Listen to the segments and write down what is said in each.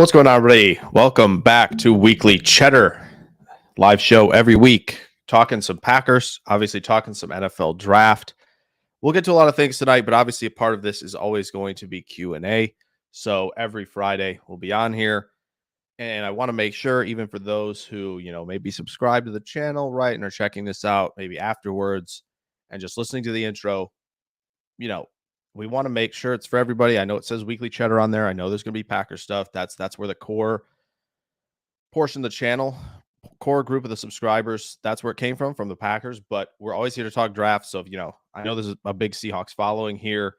What's going on, everybody? Welcome back to Weekly Cheddar, live show every week, talking some Packers, obviously talking some NFL draft. We'll get to a lot of things tonight, but obviously a part of this is always going to be Q&A. So every Friday we'll be on here, and I want to make sure, even for those who, maybe subscribe to the channel, right, and are checking this out maybe afterwards and just listening to the intro, we want to make sure it's for everybody. I know it says Weekly Cheddar on there. I know there's going to be Packer stuff. That's where the core portion of the channel, core group of the subscribers, that's where it came from the Packers. But we're always here to talk draft. So, I know there's a big Seahawks following here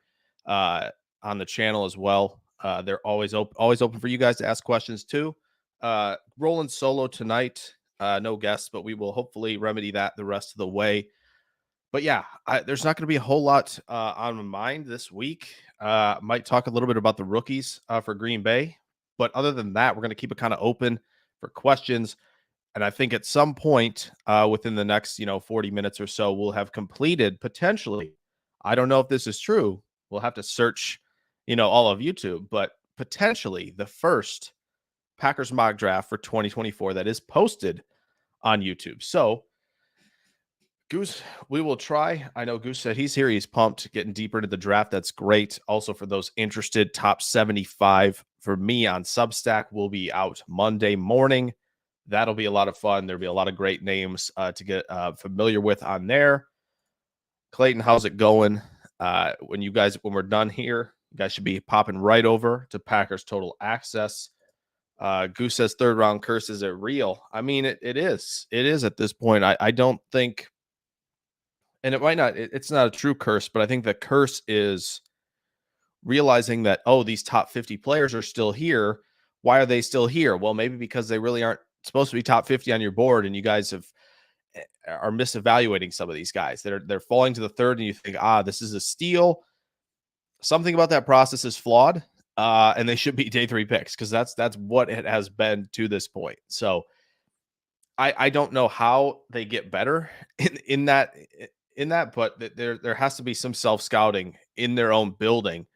on the channel as well. They're always open for you guys to ask questions too. Rolling solo tonight, no guests, but we will hopefully remedy that the rest of the way. But yeah, there's not going to be a whole lot on my mind this week. Might talk a little bit about the rookies for Green Bay. But other than that, we're going to keep it kind of open for questions. And I think at some point within the next, 40 minutes or so, we'll have completed potentially. I don't know if this is true. We'll have to search, all of YouTube. But potentially the first Packers mock draft for 2024 that is posted on YouTube. So, Goose, we will try. I know Goose said he's here. He's pumped, getting deeper into the draft. That's great. Also, for those interested, top 75 for me on Substack will be out Monday morning. That'll be a lot of fun. There'll be a lot of great names to get familiar with on there. Clayton, how's it going? When we're done here, you guys should be popping right over to Packers Total Access. Goose says third round curse. Is it real? I mean, it is. It is at this point. I don't think. And it might not, it's not a true curse, but I think the curse is realizing that, these top 50 players are still here. Why are they still here? Well, maybe because they really aren't supposed to be top 50 on your board, and you guys are misevaluating some of these guys. They're falling to the third, and you think, this is a steal. Something about that process is flawed, and they should be day 3 picks, because that's what it has been to this point. So I don't know how they get better in that, but there has to be some self-scouting in their own building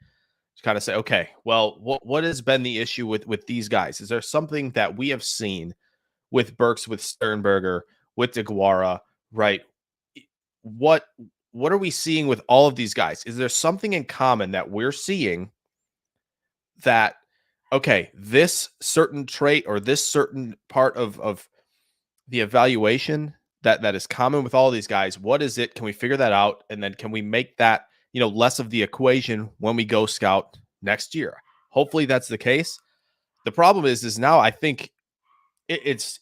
to kind of say, okay, well, what has been the issue with these guys? Is there something that we have seen with Burks, with Sternberger, with DeGuara, right? What are we seeing with all of these guys? Is there something in common that we're seeing that, okay, this certain trait or this certain part of the evaluation that is common with all these guys? What is it? Can we figure that out? And then can we make that, less of the equation when we go scout next year? Hopefully that's the case. The problem is now I think it's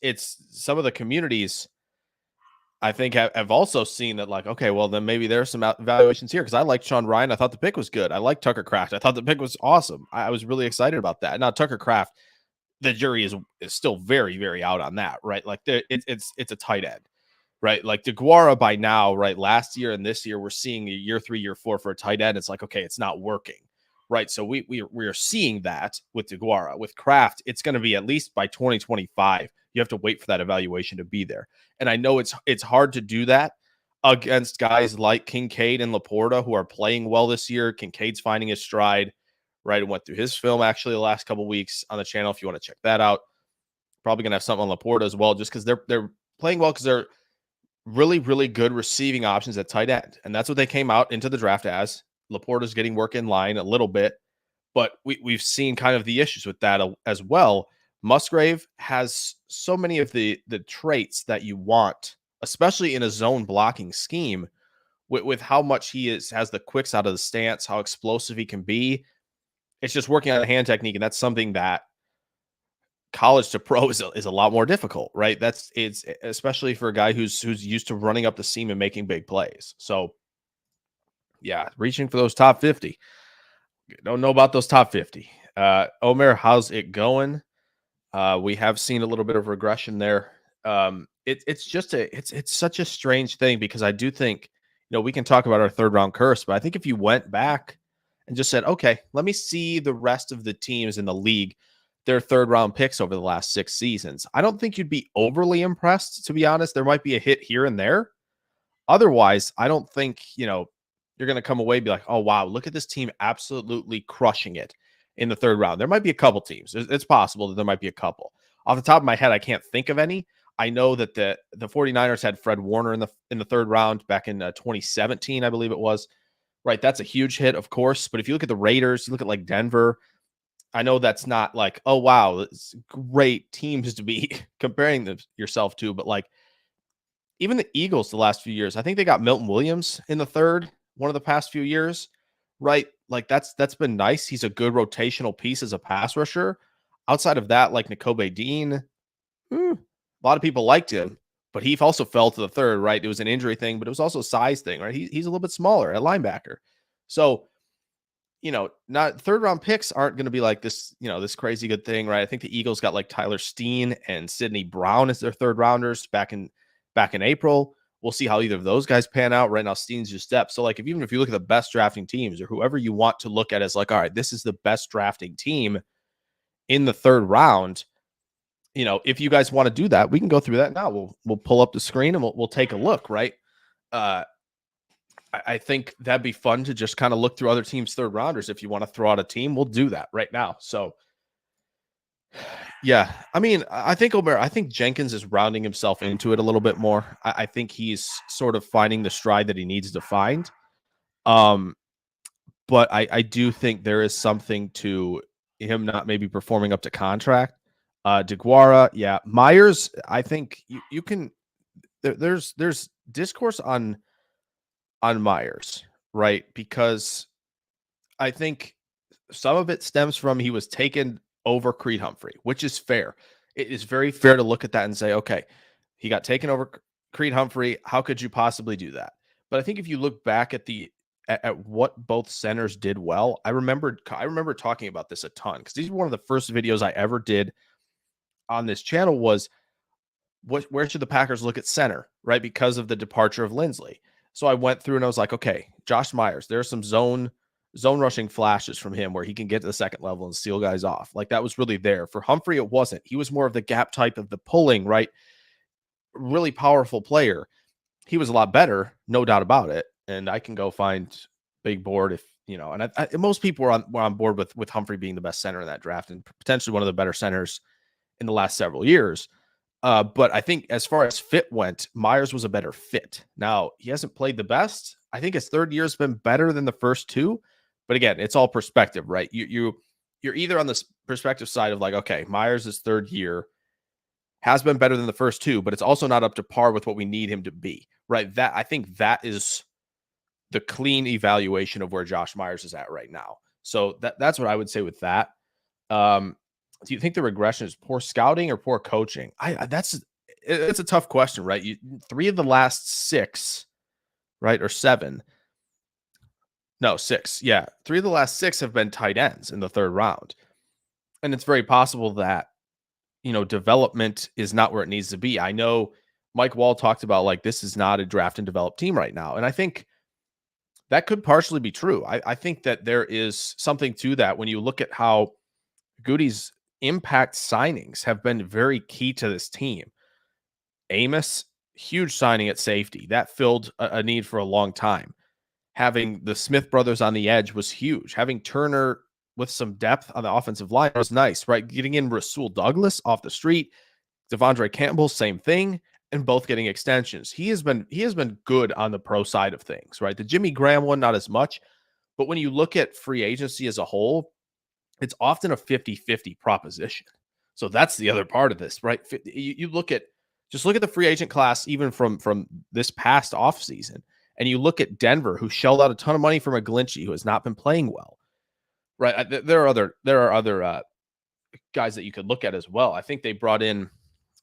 some of the communities I think have also seen that, like, okay, well, then maybe there's some evaluations here, because I liked Sean Ryan. I thought the pick was good. I liked Tucker Kraft. I thought the pick was awesome. I was really excited about that. Now, Tucker Kraft, the jury is still very, very out on that, right? Like it's a tight end, right? Like DeGuara by now, right? Last year and this year, we're seeing a year 3, year 4 for a tight end. It's like, okay, it's not working, right? So we are seeing that with DeGuara. With Kraft, it's going to be at least by 2025. You have to wait for that evaluation to be there. And I know it's hard to do that against guys like Kincaid and Laporta, who are playing well this year. Kincaid's finding his stride. Right, and went through his film actually the last couple weeks on the channel. If you want to check that out, probably gonna have something on Laporta as well, just because they're playing well, because they're really, really good receiving options at tight end, and that's what they came out into the draft as. Laporta's getting work in line a little bit, but we've seen kind of the issues with that as well. Musgrave has so many of the traits that you want, especially in a zone blocking scheme, with how much he has the quicks out of the stance, how explosive he can be. It's just working on the hand technique, and that's something that college to pro is a lot more difficult, right? It's especially for a guy who's used to running up the seam and making big plays. So, yeah, reaching for those top 50. Don't know about those top 50. Omer, how's it going? We have seen a little bit of regression there. It's such a strange thing, because I do think, we can talk about our third round curse, but I think if you went back and just said, okay, let me see the rest of the teams in the league, their third round picks over the last 6 seasons, I don't think you'd be overly impressed, to be honest. There might be a hit here and there. Otherwise, I don't think, you're going to come away and be like, oh, wow, look at this team absolutely crushing it in the third round. There might be a couple teams. It's possible that there might be a couple. Off the top of my head, I can't think of any. I know that the 49ers had Fred Warner in the third round back in 2017, I believe it was. Right, that's a huge hit, of course. But if you look at the Raiders, you look at like Denver, I know that's not like, oh, wow, it's great teams to be comparing yourself to. But like even the Eagles the last few years, I think they got Milton Williams in the third one of the past few years. Right, like that's been nice. He's a good rotational piece as a pass rusher. Outside of that, like Nakobe Dean, a lot of people liked him, but he also fell to the third, right? It was an injury thing, but it was also a size thing, right? He's a little bit smaller at linebacker. So, not third round picks aren't going to be like this, this crazy good thing, right? I think the Eagles got like Tyler Steen and Sidney Brown as their third rounders back in April. We'll see how either of those guys pan out. Right now, Steen's your step. So like even if you look at the best drafting teams or whoever you want to look at as like, all right, this is the best drafting team in the third round. If you guys want to do that, we can go through that now. We'll pull up the screen and we'll take a look, right? I think that'd be fun to just kind of look through other teams' third rounders. If you want to throw out a team, we'll do that right now. So, yeah, I mean, I think Jenkins is rounding himself into it a little bit more. I think he's sort of finding the stride that he needs to find. But I do think there is something to him not maybe performing up to contract. DeGuara, yeah. Myers, I think you can there's discourse on Myers, right? Because I think some of it stems from he was taken over Creed Humphrey, which is fair. It is very fair to look at that and say, okay, he got taken over Creed Humphrey. How could you possibly do that? But I think if you look back at what both centers did well, I remember talking about this a ton because these were one of the first videos I ever did on this channel was where should the Packers look at center, right? Because of the departure of Lindsley. So I went through and I was like, okay, Josh Myers, there's some zone rushing flashes from him where he can get to the second level and steal guys off. Like that was really there. For Humphrey, it wasn't. He was more of the gap type of the pulling, right? Really powerful player. He was a lot better, no doubt about it. And I can go find big board if, and most people were on board with Humphrey being the best center in that draft and potentially one of the better centers in the last several years. But I think as far as fit went, Myers was a better fit. Now, he hasn't played the best. I think his third year has been better than the first two. But again, it's all perspective, right? You're either on the perspective side of like, okay, Myers' third year has been better than the first two, but it's also not up to par with what we need him to be, right? I think that is the clean evaluation of where Josh Myers is at right now. So that's what I would say with that. Do you think the regression is poor scouting or poor coaching? It's a tough question, right? 3 of the last 6, right? Or 7. No, 6. Yeah. 3 of the last 6 have been tight ends in the third round. And it's very possible that, development is not where it needs to be. I know Mike Wall talked about like, this is not a draft and develop team right now. And I think that could partially be true. I think that there is something to that when you look at how Goody's impact signings have been very key to this team. Amos, huge signing at safety. That filled a need for a long time. Having the Smith brothers on the edge was huge. Having Turner with some depth on the offensive line was nice, right? Getting in Rasul Douglas off the street, Devondre Campbell, same thing, and both getting extensions. He has been good on the pro side of things, right? The Jimmy Graham one, not as much. But when you look at free agency as a whole, it's often a 50-50 proposition. So that's the other part of this, right? You look at the free agent class, even from this past offseason, and you look at Denver, who shelled out a ton of money for McGlinchey, who has not been playing well, right? There are other guys that you could look at as well. I think they brought in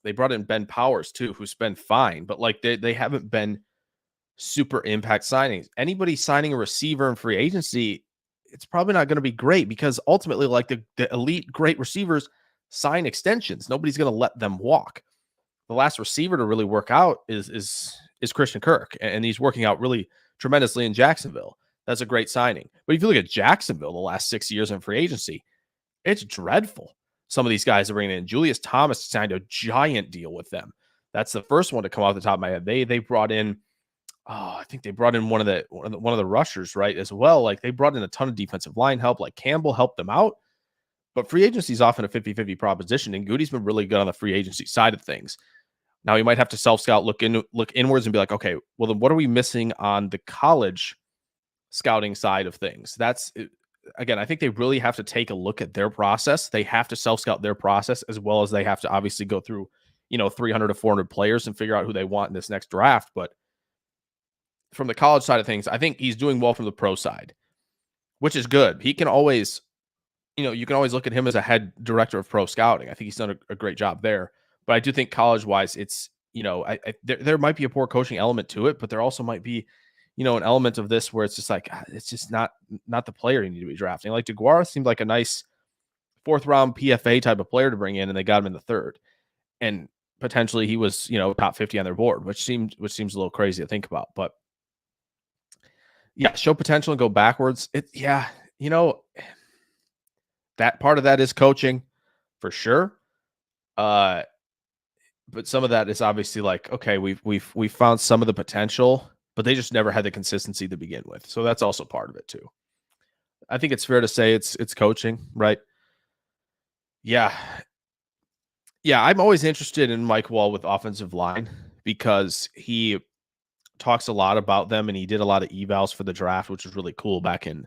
Ben Powers too, who's been fine, but like they haven't been super impact signings. Anybody signing a receiver in free agency, it's probably not going to be great because ultimately, like the elite great receivers sign extensions. Nobody's going to let them walk. The last receiver to really work out is Christian Kirk, and he's working out really tremendously in Jacksonville. That's a great signing. But if you look at Jacksonville the last 6 years in free agency, it's dreadful. Some of these guys are bringing in. Julius Thomas signed a giant deal with them. That's the first one to come off the top of my head. They brought in, I think they brought in one of the rushers, right, as well. Like they brought in a ton of defensive line help. Like Campbell helped them out. But free agency is often a 50-50 proposition, and Goody's been really good on the free agency side of things. Now you might have to self-scout, look inwards and be like, okay, well then what are we missing on the college scouting side of things? Again, I think they really have to take a look at their process. They have to self-scout their process, as well as they have to obviously go through, 300 to 400 players and figure out who they want in this next draft. But from the college side of things, I think he's doing well from the pro side, which is good. He can always, you can always look at him as a head director of pro scouting. I think he's done a great job there. But I do think college-wise, it's, there might be a poor coaching element to it, but there also might be, an element of this where it's just like, it's just not the player you need to be drafting. Like DeGuara seemed like a nice fourth round PFA type of player to bring in, and they got him in the third. And potentially he was, top 50 on their board, which seems a little crazy to think about. But yeah, show potential and go backwards. That part of that is coaching for sure. But some of that is obviously like, okay, we've found some of the potential, but they just never had the consistency to begin with. So that's also part of it too. I think it's fair to say it's coaching, right? Yeah. Yeah, I'm always interested in Mike Wall with offensive line because he talks a lot about them, and he did a lot of evals for the draft, which was really cool back in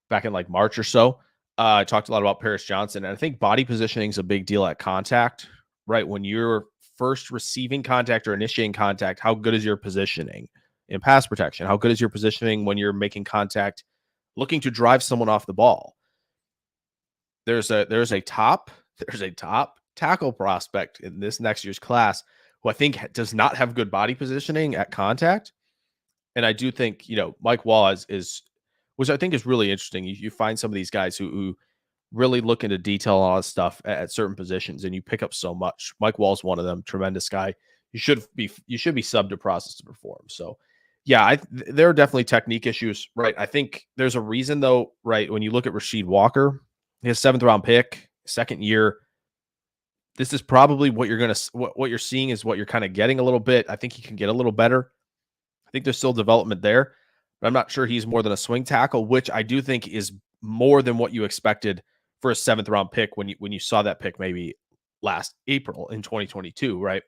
like March or so. I talked a lot about Paris Johnson, and I think body positioning is a big deal at contact, right? When you're first receiving contact or initiating contact, how good is your positioning in pass protection? How good is your positioning when you're making contact, looking to drive someone off the ball? There's a top tackle prospect in this next year's class who I think does not have good body positioning at contact. And I do think, Mike Wall is which I think is really interesting. You find some of these guys who really look into detail on all this stuff at certain positions, and you pick up so much. Mike Wall's one of them, tremendous guy. You should be subbed to process to perform. So yeah, there are definitely technique issues, right? I think there's a reason though, right? When you look at Rasheed Walker, his 7th round pick, second year, this is probably what you're seeing is what you're kind of getting a little bit. I think he can get a little better. I think there's still development there, but I'm not sure he's more than a swing tackle, which I do think is more than what you expected for a 7th round pick when you saw that pick maybe last April in 2022, right?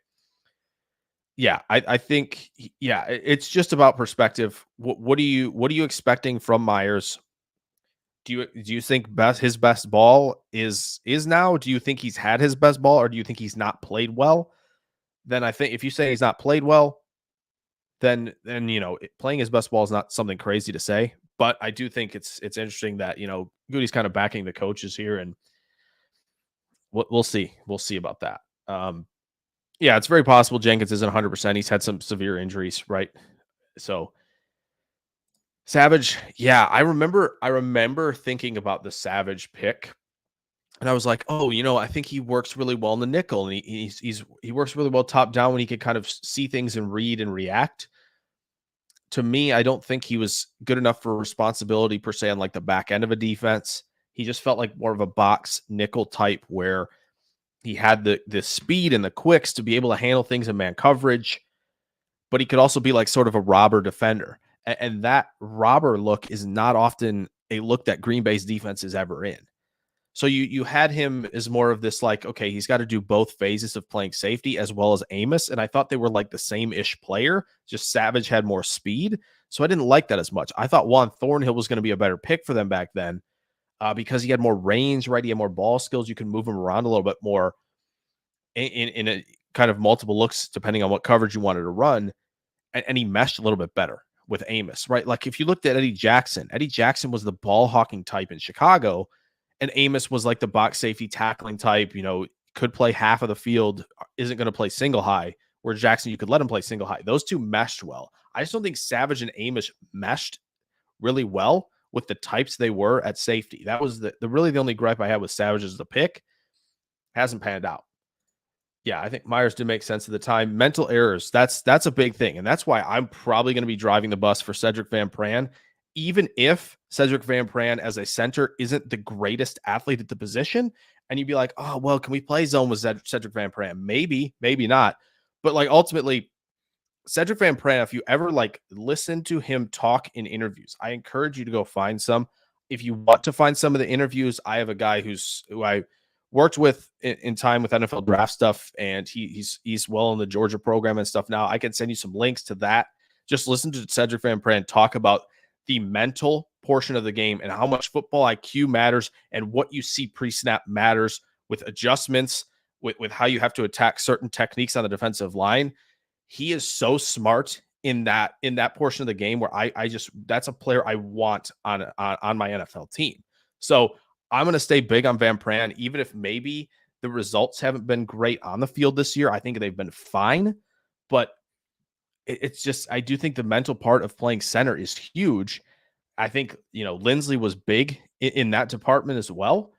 Yeah, I think it's just about perspective. What are you expecting from Myers? Do you think his best ball is now? Do you think he's had his best ball, or do you think he's not played well? Then I think if you say he's not played well, then playing his best ball is not something crazy to say. But I do think it's interesting that Goody's kind of backing the coaches here, and we'll see about that. Yeah, it's very possible Jenkins isn't 100%. He's had some severe injuries, right? So Savage, yeah, I remember thinking about the Savage pick, and I was like, oh, I think he works really well in the nickel, and he works really well top down when he can kind of see things and read and react. To me, I don't think he was good enough for responsibility per se on like the back end of a defense. He just felt like more of a box nickel type where he had the speed and the quicks to be able to handle things in man coverage, but he could also be like sort of a robber defender. And that robber look is not often a look that Green Bay's defense is ever in. So you had him as more of this like, okay, he's got to do both phases of playing safety as well as Amos. And I thought they were like the same-ish player, just Savage had more speed. So I didn't like that as much. I thought Juan Thornhill was going to be a better pick for them back then because he had more range, right? He had more ball skills. You can move him around a little bit more in a kind of multiple looks depending on what coverage you wanted to run. And he meshed a little bit better with Amos, right? Like if you looked at Eddie Jackson was the ball hawking type in Chicago, and Amos was like the box safety tackling type, could play half of the field, isn't going to play single high, where Jackson, you could let him play single high. Those two meshed well. I just don't think Savage and Amos meshed really well with the types they were at safety. That was the really the only gripe I had with Savage as the pick. Hasn't panned out. Yeah, I think Myers did make sense at the time. Mental errors, that's a big thing. And that's why I'm probably going to be driving the bus for Cedric Van Pran, even if Cedric Van Pran as a center isn't the greatest athlete at the position. And you'd be like, oh, well, can we play zone with Cedric Van Pran? Maybe, maybe not. But like ultimately, Cedric Van Pran, if you ever like listen to him talk in interviews, I encourage you to go find some. if you want to find some of the interviews, I have a guy who I worked with in time with NFL draft stuff, and he's well in the Georgia program and stuff now. I can send you some links to that. Just listen to Cedric Van Pran talk about the mental portion of the game and how much football IQ matters and what you see pre-snap matters with adjustments, with how you have to attack certain techniques on the defensive line. He is so smart in that portion of the game where I just, that's a player I want on my NFL team. So I'm going to stay big on Van Pran, even if maybe the results haven't been great on the field this year. I think they've been fine, but it's just, I do think the mental part of playing center is huge. I think, Lindsley was big in that department as well.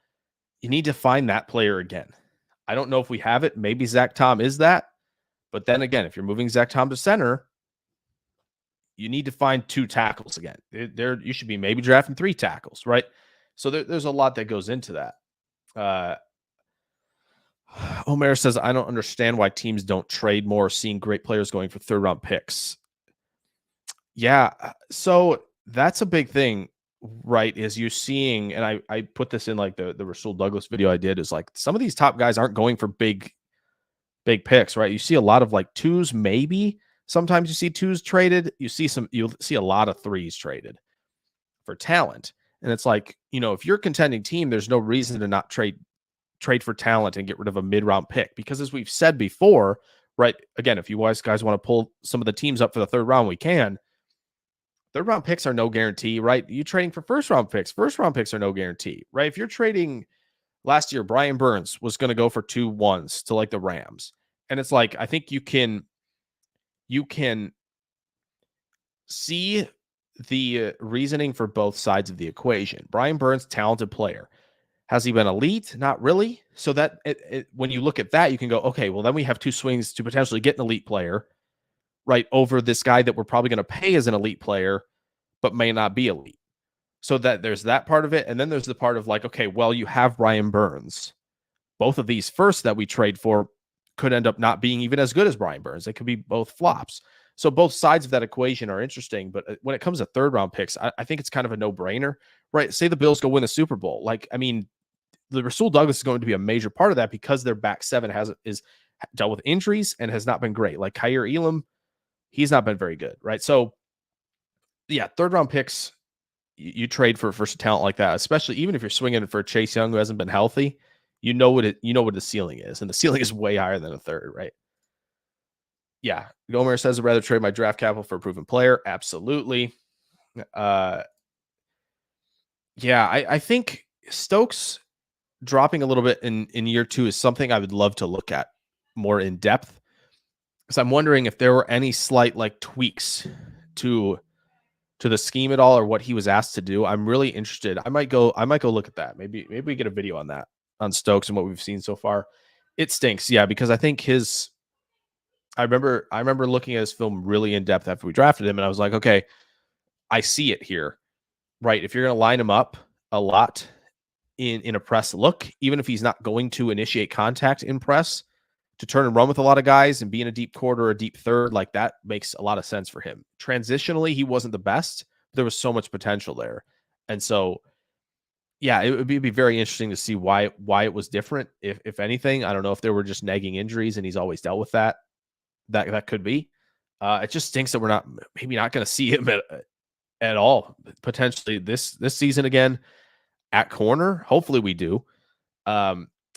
You need to find that player again. I don't know if we have it. Maybe Zach Tom is that. But then again, if you're moving Zach Tom to center, you need to find 2 tackles again. You should be maybe drafting 3 tackles, right? So there's a lot that goes into that. Omer says, I don't understand why teams don't trade more, seeing great players going for 3rd-round picks. Yeah, so that's a big thing, right? Is you're seeing, and I put this in like the Rasul Douglas video I did, is like some of these top guys aren't going for big picks, right? You see a lot of like 2s, maybe. Sometimes you see 2s traded. You'll see a lot of 3s traded for talent. And it's like, if you're a contending team, there's no reason to not trade for talent and get rid of a mid-round pick. Because as we've said before, right, again, if you guys want to pull some of the teams up for the 3rd round, we can. 3rd round picks are no guarantee, right? You trading for 1st round picks. 1st round picks are no guarantee, right? If you're trading, last year, Brian Burns was going to go for 2 1s to like the Rams. And it's like, I think you can see the reasoning for both sides of the equation. Brian Burns, talented player. Has he been elite? Not really. So that when you look at that, you can go, okay, well, then we have 2 swings to potentially get an elite player, right, over this guy that we're probably going to pay as an elite player, but may not be elite. So that there's that part of it. And then there's the part of like, okay, well, you have Brian Burns. Both of these first that we trade for could end up not being even as good as Brian Burns. They could be both flops. So both sides of that equation are interesting. But when it comes to 3rd round picks, I think it's kind of a no-brainer, right? Say the Bills go win the Super Bowl. Like, I mean, the Rasul Douglas is going to be a major part of that because their back 7 is dealt with injuries and has not been great. Like Khair Elam, he's not been very good, right? So, yeah, 3rd round picks, you trade for some talent like that, especially even if you're swinging for Chase Young who hasn't been healthy. You know what the ceiling is, and the ceiling is way higher than a 3rd, right? Yeah, Gomer says I'd rather trade my draft capital for a proven player. Absolutely. Yeah, I think Stokes dropping a little bit in year 2 is something I would love to look at more in depth. Because I'm wondering if there were any slight like tweaks to the scheme at all, or what he was asked to do. I'm really interested. I might go look at that. Maybe we get a video on that, on Stokes and what we've seen so far. It stinks, yeah, because I think I remember looking at his film really in depth after we drafted him, and I was like, okay, I see it here, right? If you're going to line him up a lot in a press look, even if he's not going to initiate contact in press, to turn and run with a lot of guys and be in a deep quarter or a deep 3rd, like that makes a lot of sense for him. Transitionally, he wasn't the best. But there was so much potential there. And so, yeah, it would be very interesting to see why it was different, if anything. I don't know if there were just nagging injuries and he's always dealt with that. That could be. It just stinks that we're maybe not going to see him at all, potentially this season again at corner. Hopefully we do.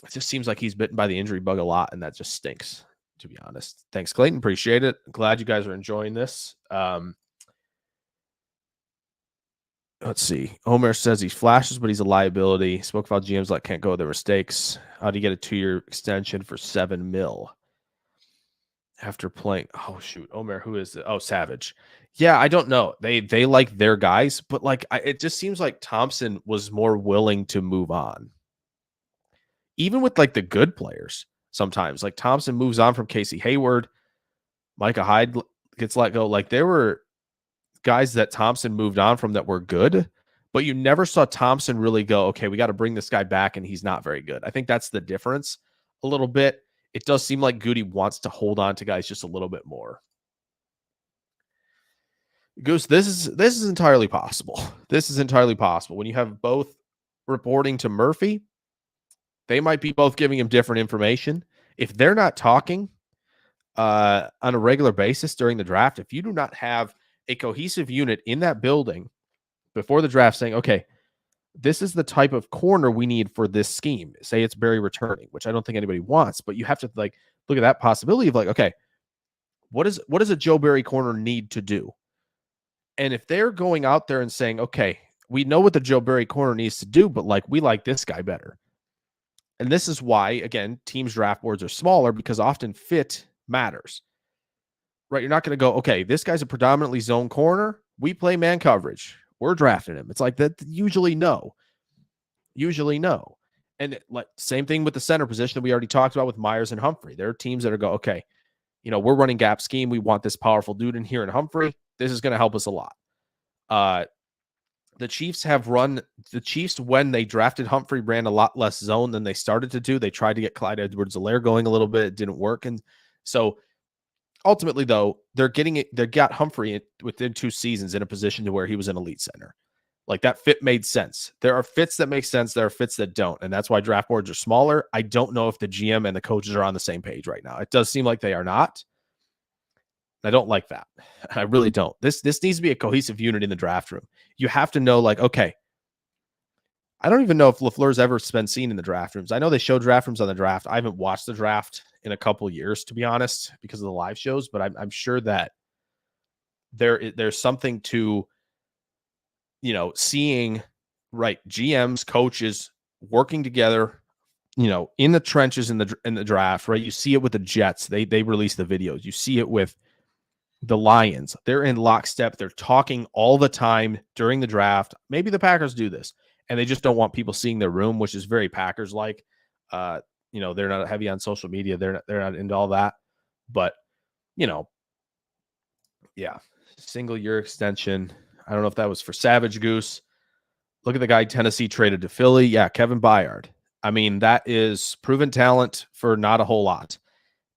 It just seems like he's bitten by the injury bug a lot, and that just stinks, to be honest. Thanks, Clayton. Appreciate it. Glad you guys are enjoying this. Let's see. Omer says he flashes, but he's a liability. Spoke about GMs like can't go with their mistakes. How do you get a 2-year extension for $7 million after playing? Oh shoot, Omer, who is it? Oh, Savage. Yeah, I don't know. They like their guys, but like it just seems like Thompson was more willing to move on. Even with like the good players, sometimes like Thompson moves on from Casey Hayward, Micah Hyde gets let go. Like there were guys that Thompson moved on from that were good, but you never saw Thompson really go, okay, we got to bring this guy back and he's not very good. I think that's the difference a little bit. It does seem like Goody wants to hold on to guys just a little bit more. Goose, this is entirely possible. This is entirely possible. When you have both reporting to Murphy, they might be both giving him different information. If they're not talking on a regular basis during the draft, if you do not have a cohesive unit in that building before the draft saying, okay, this is the type of corner we need for this scheme. Say it's Barry returning, which I don't think anybody wants, but you have to like look at that possibility of like, okay, what does a Joe Barry corner need to do? And if they're going out there and saying, okay, we know what the Joe Barry corner needs to do, but like we like this guy better. And this is why, again, teams' draft boards are smaller because often fit matters, right? You're not going to go, okay, this guy's a predominantly zone corner. We play man coverage. We're drafting him. It's like that. Usually no. And like same thing with the center position that we already talked about with Myers and Humphrey. There are teams that are go, okay, we're running gap scheme. We want this powerful dude in here in Humphrey. This is going to help us a lot. The Chiefs when they drafted Humphrey ran a lot less zone than they started to do. They tried to get Clyde Edwards-Helaire going a little bit. It didn't work. And so ultimately though, they got Humphrey within 2 seasons in a position to where he was an elite center. Like that fit made sense. There are fits that make sense. There are fits that don't. And that's why draft boards are smaller. I don't know if the GM and the coaches are on the same page right now. It does seem like they are not. I don't like that. I really don't. This needs to be a cohesive unit in the draft room. You have to know, like, okay, I don't even know if LaFleur's ever been seen in the draft rooms. I know they show draft rooms on the draft. I haven't watched the draft in a couple years, to be honest, because of the live shows, but I'm sure that there's something to, seeing, right, GMs, coaches working together, in the trenches in the draft, right? You see it with the Jets. They release the videos. You see it with the Lions. They're in lockstep. They're talking all the time during the draft. Maybe the Packers do this, and they just don't want people seeing their room, which is very Packers-like. They're not heavy on social media. They're not into all that. But, yeah, single-year extension. I don't know if that was for Savage Goose. Look at the guy Tennessee traded to Philly. Yeah, Kevin Byard. I mean, that is proven talent for not a whole lot.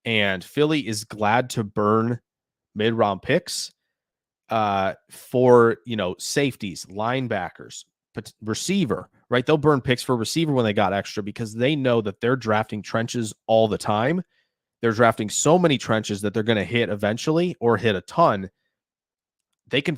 And Philly is glad to burn mid-round picks for, safeties, linebackers, receiver, right? They'll burn picks for receiver when they got extra because they know that they're drafting trenches all the time. They're drafting so many trenches that they're going to hit eventually or hit a ton. They can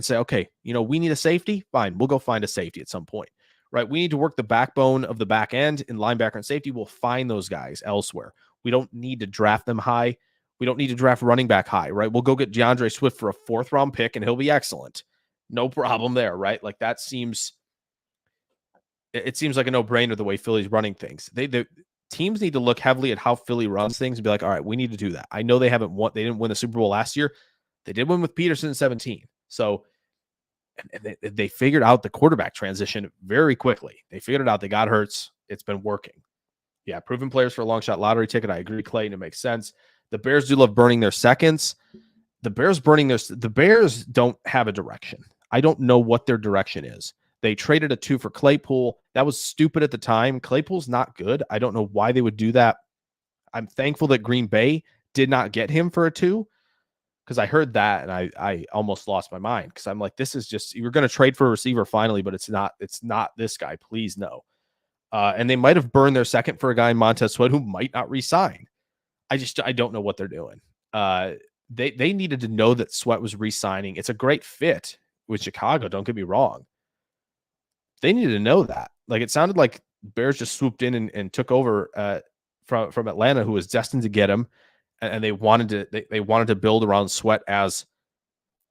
say, okay, we need a safety. Fine. We'll go find a safety at some point, right? We need to work the backbone of the back end in linebacker and safety. We'll find those guys elsewhere. We don't need to draft them high. We don't need to draft running back high, right? We'll go get DeAndre Swift for a 4th round pick and he'll be excellent. No problem there, right? Like it seems like a no-brainer the way Philly's running things. The teams need to look heavily at how Philly runs things and be like, all right, we need to do that. I know they didn't win the Super Bowl last year. They did win with Peterson in 2017. So and they figured out the quarterback transition very quickly. They figured it out. They got Hurts. It's been working. Yeah, proven players for a long shot lottery ticket. I agree, Clayton. It makes sense. The Bears do love burning their seconds. The Bears don't have a direction. I don't know what their direction is. They traded a 2 for Claypool. That was stupid at the time. Claypool's not good. I don't know why they would do that. I'm thankful that Green Bay did not get him for a 2 because I heard that and I almost lost my mind because I'm like, this is just, you're going to trade for a receiver finally, but it's not this guy. Please no. And they might have burned their second for a guy in Montez Sweat who might not re-sign. I don't know what they're doing. They needed to know that Sweat was re-signing. It's a great fit with Chicago. Don't get me wrong. They needed to know that. Like it sounded like Bears just swooped in and took over from Atlanta, who was destined to get him, and they wanted to build around Sweat as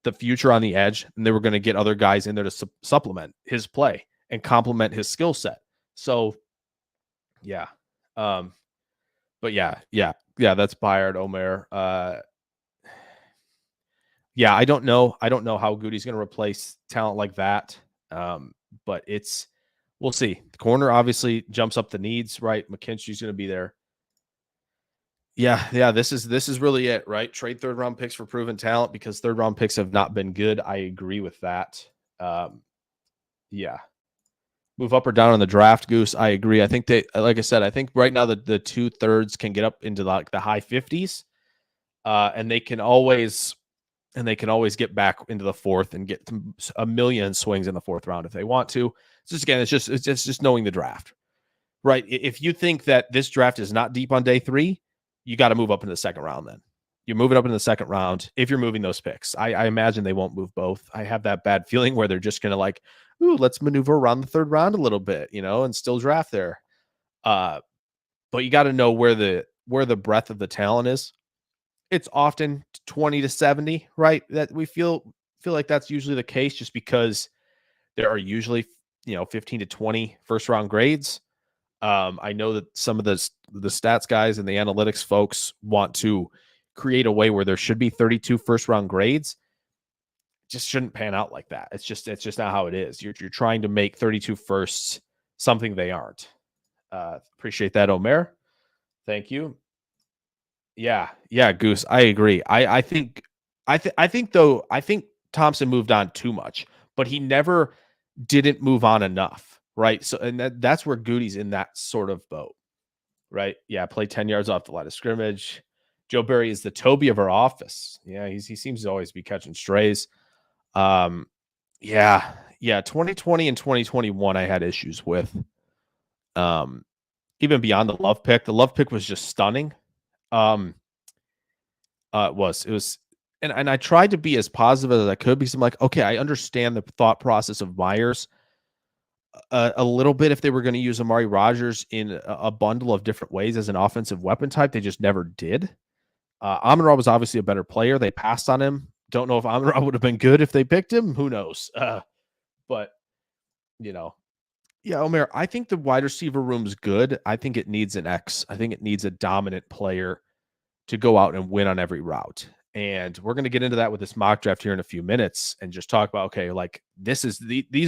the future on the edge, and they were going to get other guys in there to supplement his play and complement his skill set. So, yeah. But yeah, that's Byard, Omer. Yeah, I don't know how Goody's going to replace talent like that. But we'll see. The corner obviously jumps up the needs, right? McKinstry's going to be there. Yeah. This is really it, right? Trade 3rd round picks for proven talent because 3rd round picks have not been good. I agree with that. Yeah. Move up or down on the draft, Goose. I agree. I think like I said, I think right now the 2/3 can get up into like the high 50s. And they can always and they can always get back into the fourth and get a million swings in the fourth round if they want to. So again, it's just knowing the draft, right? If you think that this draft is not deep on day 3, you got to move up into the second round. Then you move it up into the second round if you're moving those picks. I imagine they won't move both. I have that bad feeling where they're just gonna like, ooh, let's maneuver around the third round a little bit, and still draft there. But you got to know where the breadth of the talent is. It's often 20 to 70, right? That we feel like that's usually the case, just because there are usually 15 to 20 first round grades. I know that some of the stats guys and the analytics folks want to create a way where there should be 32 first round grades. It just shouldn't pan out like that. It's just not how it is. You're trying to make 32 firsts something they aren't. Appreciate that, Omer. Thank you. Yeah, Goose. I agree. I think Thompson moved on too much, but he never didn't move on enough, right? So, and that's where Goody's in that sort of boat, right? Yeah, play 10 yards off the line of scrimmage. Joe Barry is the Toby of our office. Yeah, he seems to always be catching strays. Yeah, 2020 and 2021 I had issues with. Even beyond the love pick. The love pick was just stunning. It was, and I tried to be as positive as I could, because I'm like, okay, I understand the thought process of Myers a little bit. If they were going to use Amari Rogers in a bundle of different ways as an offensive weapon type, they just never did. Amon-Ra was obviously a better player. They passed on him. Don't know if Amon-Ra would have been good if they picked him. Who knows? But yeah, Omer, I think the wide receiver room's good. I think it needs an X. I think it needs a dominant player to go out and win on every route. And we're going to get into that with this mock draft here in a few minutes and just talk about, okay, like these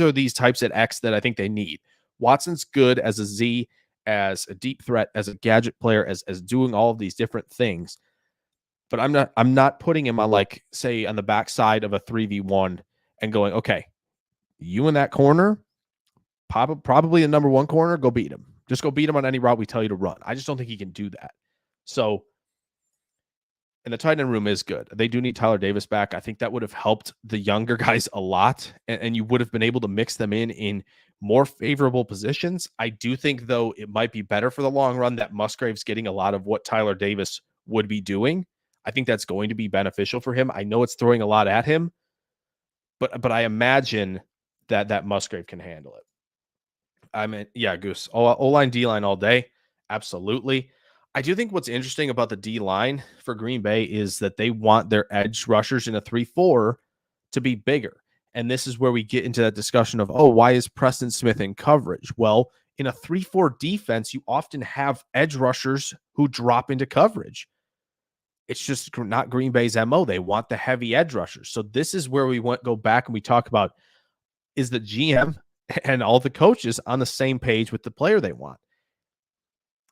are these types at X that I think they need. Watson's good as a Z, as a deep threat, as a gadget player, as doing all of these different things. But I'm not putting him on, like, say, on the backside of a 3v1 and going, okay, you in that corner, probably the number 1 corner, go beat him. Just go beat him on any route we tell you to run. I just don't think he can do that. So, and the tight end room is good. They do need Tyler Davis back. I think that would have helped the younger guys a lot, and you would have been able to mix them in more favorable positions. I do think, though, it might be better for the long run that Musgrave's getting a lot of what Tyler Davis would be doing. I think that's going to be beneficial for him. I know it's throwing a lot at him, but I imagine that Musgrave can handle it. I mean, yeah, Goose. O-line, D-line all day. Absolutely. I do think what's interesting about the D-line for Green Bay is that they want their edge rushers in a 3-4 to be bigger. And this is where we get into that discussion of, why is Preston Smith in coverage? Well, in a 3-4 defense, you often have edge rushers who drop into coverage. It's just not Green Bay's MO. They want the heavy edge rushers. So this is where we go back and we talk about, is the GM and all the coaches on the same page with the player they want?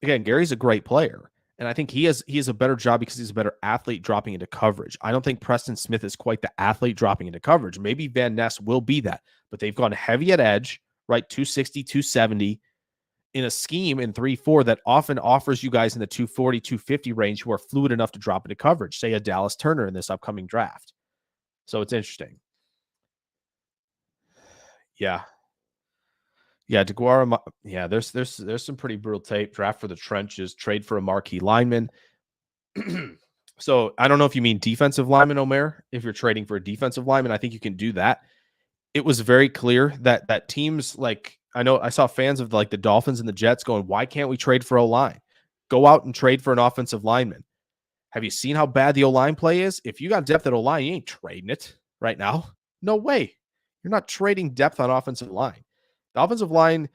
Again, Gary's a great player, and I think he has a better job because he's a better athlete dropping into coverage. I don't think Preston Smith is quite the athlete dropping into coverage. Maybe Van Ness will be that, but they've gone heavy at edge, right? 260, 270 in a scheme in 3-4 that often offers you guys in the 240, 250 range who are fluid enough to drop into coverage, say a Dallas Turner in this upcoming draft. So it's interesting. Yeah. Yeah, DeGuara. Yeah, there's some pretty brutal tape. Draft for the trenches, trade for a marquee lineman. So I don't know if you mean defensive lineman, Omer. If you're trading for a defensive lineman, I think you can do that. It was very clear that teams, like, I saw fans of like the Dolphins and the Jets going, why can't we trade for O-line? Go out and trade for an offensive lineman. Have you seen how bad the O-line play is? If you got depth at O-line, you ain't trading it right now. No way. You're not trading depth on offensive line. The offensive line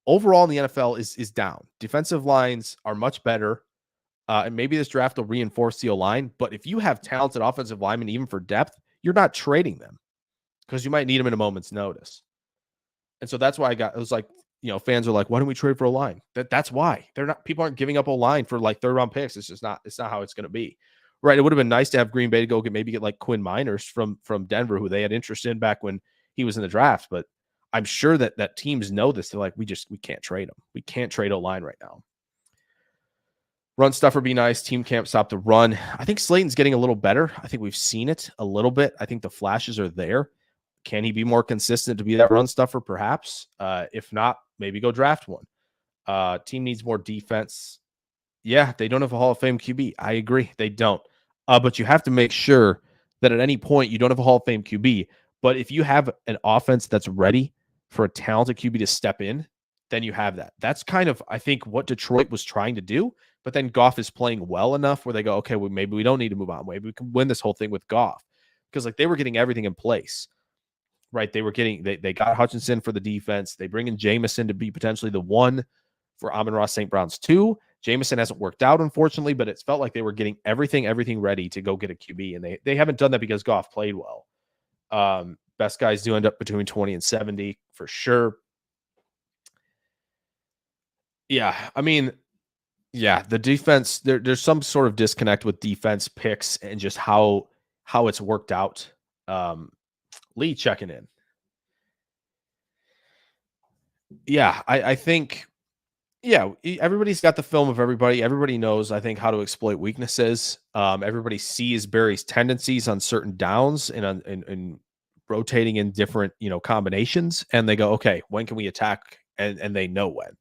overall in the NFL is down. Defensive lines are much better. And maybe this draft will reinforce the O-line. But if you have talented offensive linemen, even for depth, you're not trading them because you might need them in a moment's notice. And so that's why it was like, fans are like, why don't we trade for O-line? That's why. People aren't giving up O-line for like 3rd round picks. It's not how it's going to be. Right. It would have been nice to have Green Bay to go get like Quinn Miners from Denver, who they had interest in back when he was in the draft. But I'm sure that teams know this. They're like, we can't trade him. We can't trade O-line right now. Run stuff would be nice. Team can't stop the run. I think Slayton's getting a little better. I think we've seen it a little bit. I think the flashes are there. Can he be more consistent to be that run stuffer? Perhaps. If not, maybe go draft one. Team needs more defense. Yeah, they don't have a Hall of Fame QB. I agree. They don't. But you have to make sure that at any point you don't have a Hall of Fame QB. But if you have an offense that's ready for a talented QB to step in, then you have that. That's kind of, I think, what Detroit was trying to do. But then Goff is playing well enough where they go, okay, well, maybe we don't need to move on. Maybe we can win this whole thing with Goff. Because like they were getting everything in place, right? They were getting, they got Hutchinson for the defense. They bring in Jameson to be potentially the one for Amon-Ra St. Brown's 2. Jameson hasn't worked out, unfortunately, but it's felt like they were getting everything ready to go get a QB, and they haven't done that because Goff played well. Best guys do end up between 20 and 70 for sure. Yeah, I mean, yeah, the defense, there's some sort of disconnect with defense picks and just how it's worked out. Lee checking in. Yeah, I think, yeah, everybody's got the film of everybody. Everybody knows, I think, how to exploit weaknesses. Everybody sees Barry's tendencies on certain downs and rotating in different, combinations. And they go, okay, when can we attack? And they know when.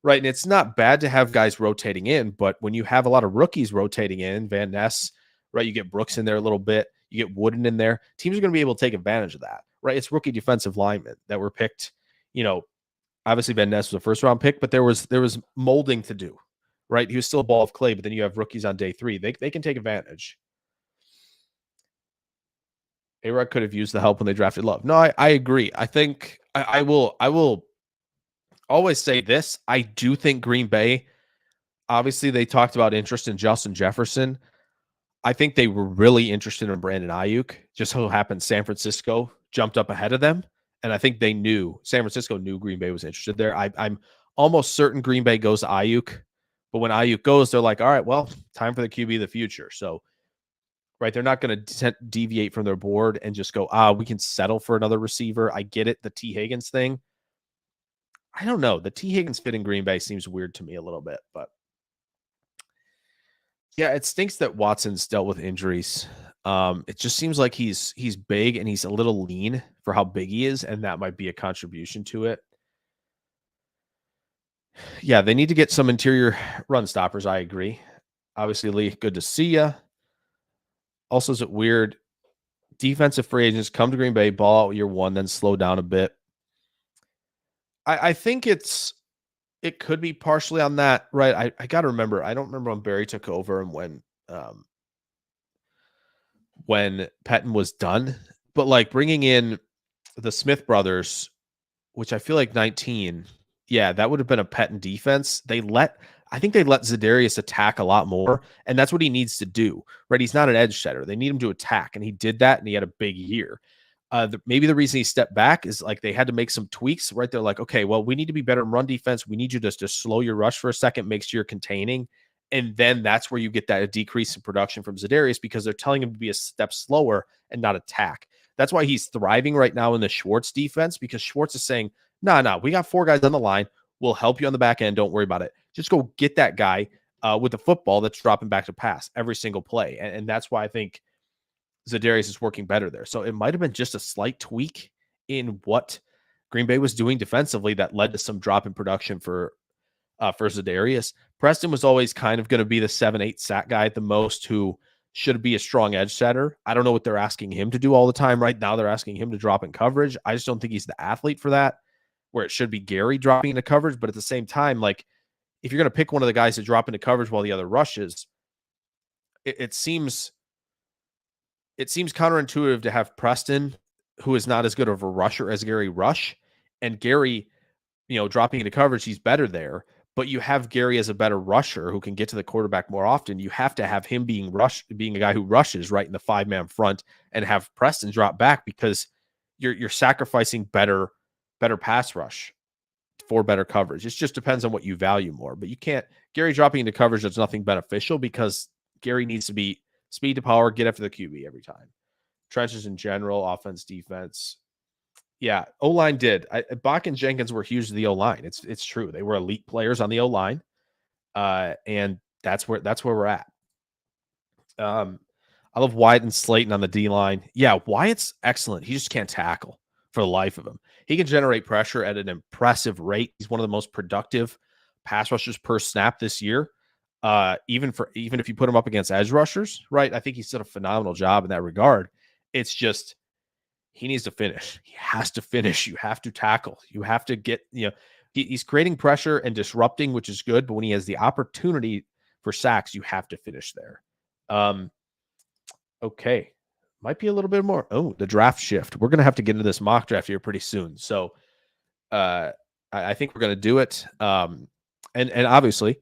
Right. And it's not bad to have guys rotating in, but when you have a lot of rookies rotating in, Van Ness, right, you get Brooks in there a little bit, you get Wooden in there, teams are going to be able to take advantage of that. Right. It's rookie defensive linemen that were picked, obviously Van Ness was a first round pick, but there was molding to do, right? He was still a ball of clay, but then you have rookies on day 3. They can take advantage. A-Rod could have used the help when they drafted Love. No, I agree. I think I will always say this. I do think Green Bay, obviously they talked about interest in Justin Jefferson. I think they were really interested in Brandon Ayuk. Just so happened San Francisco jumped up ahead of them. And I think San Francisco knew Green Bay was interested there. I'm almost certain Green Bay goes to Ayuk. But when Ayuk goes, they're like, all right, well, time for the QB of the future. So, right, they're not going to deviate from their board and just go, we can settle for another receiver. I get it, the T. Higgins thing. I don't know. The T. Higgins fit in Green Bay seems weird to me a little bit. But, yeah, it stinks that Watson's dealt with injuries. It just seems like he's big and he's a little lean for how big he is, and that might be a contribution to it. Yeah, they need to get some interior run stoppers. I agree. Obviously, Lee, good to see you. Also, is it weird? Defensive free agents come to Green Bay, ball out year 1, then slow down a bit. I think it could be partially on that, right? I got to remember. I don't remember when Barry took over and when Pettin was done, but like bringing in the Smith brothers, which I feel like 19, yeah, that would have been a Pettin defense. I think they let Za'Darius attack a lot more, and that's what he needs to do, right? He's not an edge setter. They need him to attack, and he did that, and he had a big year. Maybe the reason he stepped back is like they had to make some tweaks, right? They're like, okay, well, we need to be better in run defense. We need you to just slow your rush for a second, make sure you're containing. And then that's where you get that decrease in production from Za'Darius because they're telling him to be a step slower and not attack. That's why he's thriving right now in the Schwartz defense because Schwartz is saying, no, we got 4 guys on the line. We'll help you on the back end. Don't worry about it. Just go get that guy with the football that's dropping back to pass every single play. And that's why I think Za'Darius is working better there. So it might have been just a slight tweak in what Green Bay was doing defensively that led to some drop in production for Za'Darius. Preston was always kind of going to be the 7-8 sack guy at the most who should be a strong edge setter. I don't know what they're asking him to do all the time. Right now they're asking him to drop in coverage. I just don't think he's the athlete for that, where it should be Gary dropping into coverage. But at the same time, like if you're going to pick one of the guys to drop into coverage while the other rushes, it seems counterintuitive to have Preston, who is not as good of a rusher as Gary Rush, and Gary, dropping into coverage, he's better there. But you have Gary as a better rusher who can get to the quarterback more often. You have to have him being a guy who rushes right in the 5-man front, and have Preston drop back because you're sacrificing better pass rush for better coverage. It just depends on what you value more. But you can't Gary dropping into coverage. That's nothing beneficial because Gary needs to be speed to power, get after the QB every time. Trenches in general, offense, defense. Yeah, O-line did. Bach and Jenkins were huge to the O-line. It's true. They were elite players on the O-line. And That's where we're at. I love Wyatt and Slayton on the D line. Yeah, Wyatt's excellent. He just can't tackle for the life of him. He can generate pressure at an impressive rate. He's one of the most productive pass rushers per snap this year. Even if you put him up against edge rushers, right? I think he's done a phenomenal job in that regard. It's just he needs to finish. He has to finish. You have to tackle. You have to get, he's creating pressure and disrupting, which is good. But when he has the opportunity for sacks, you have to finish there. Okay. Might be a little bit more. Oh, the draft shift. We're going to have to get into this mock draft here pretty soon. So I think we're going to do it. And obviously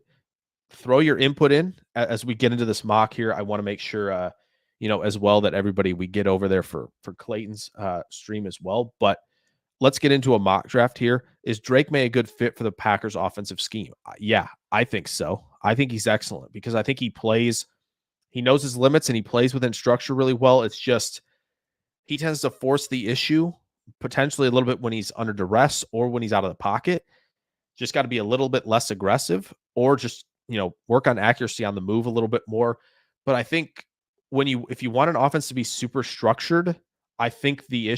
throw your input in as we get into this mock here. I want to make sure, as well that everybody, we get over there for Clayton's stream as well. But let's get into a mock draft here. Is Drake May a good fit for the Packers offensive scheme? Yeah, I think so. I think he's excellent because I think he knows his limits and he plays within structure really well. It's just he tends to force the issue potentially a little bit when he's under duress or when he's out of the pocket. Just got to be a little bit less aggressive or just, work on accuracy on the move a little bit more. But I think if you want an offense to be super structured, I think the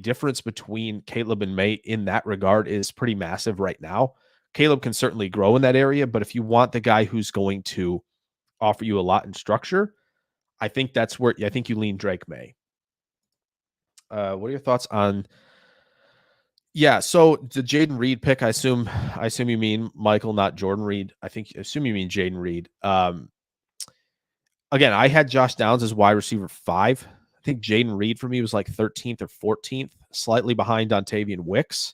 difference between Caleb and May in that regard is pretty massive right now. Caleb can certainly grow in that area, but if you want the guy who's going to offer you a lot in structure, I think that's where I think you lean Drake May. What are your thoughts on? Yeah, so the Jaden Reed pick, I assume you mean Michael, not Jordan Reed. I assume you mean Jaden Reed. Again, I had Josh Downs as wide receiver 5. I think Jaden Reed for me was like 13th or 14th, slightly behind Dontavian Wicks.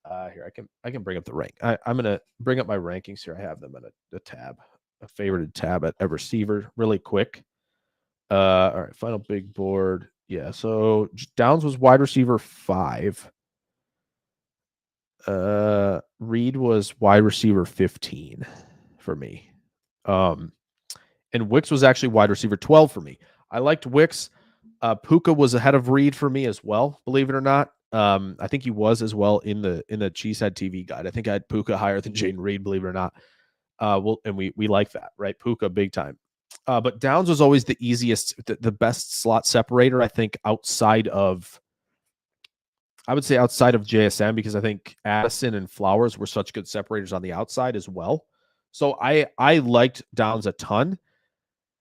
Here, I can bring up the rank. I'm going to bring up my rankings here. I have them in a tab, a favorited tab at receiver really quick. All right, final big board. Yeah, so Downs was wide receiver 5. Reed was wide receiver 15 for me. And Wicks was actually wide receiver 12 for me. I liked Wicks. Puka was ahead of Reed for me as well, believe it or not. I think he was as well in the Cheesehead TV guide. I think I had Puka higher than Jaden Reed, believe it or not. And we like that, right? Puka big time. But Downs was always the easiest, the best slot separator, I think, outside of JSM, because I think Addison and Flowers were such good separators on the outside as well. So I liked Downs a ton.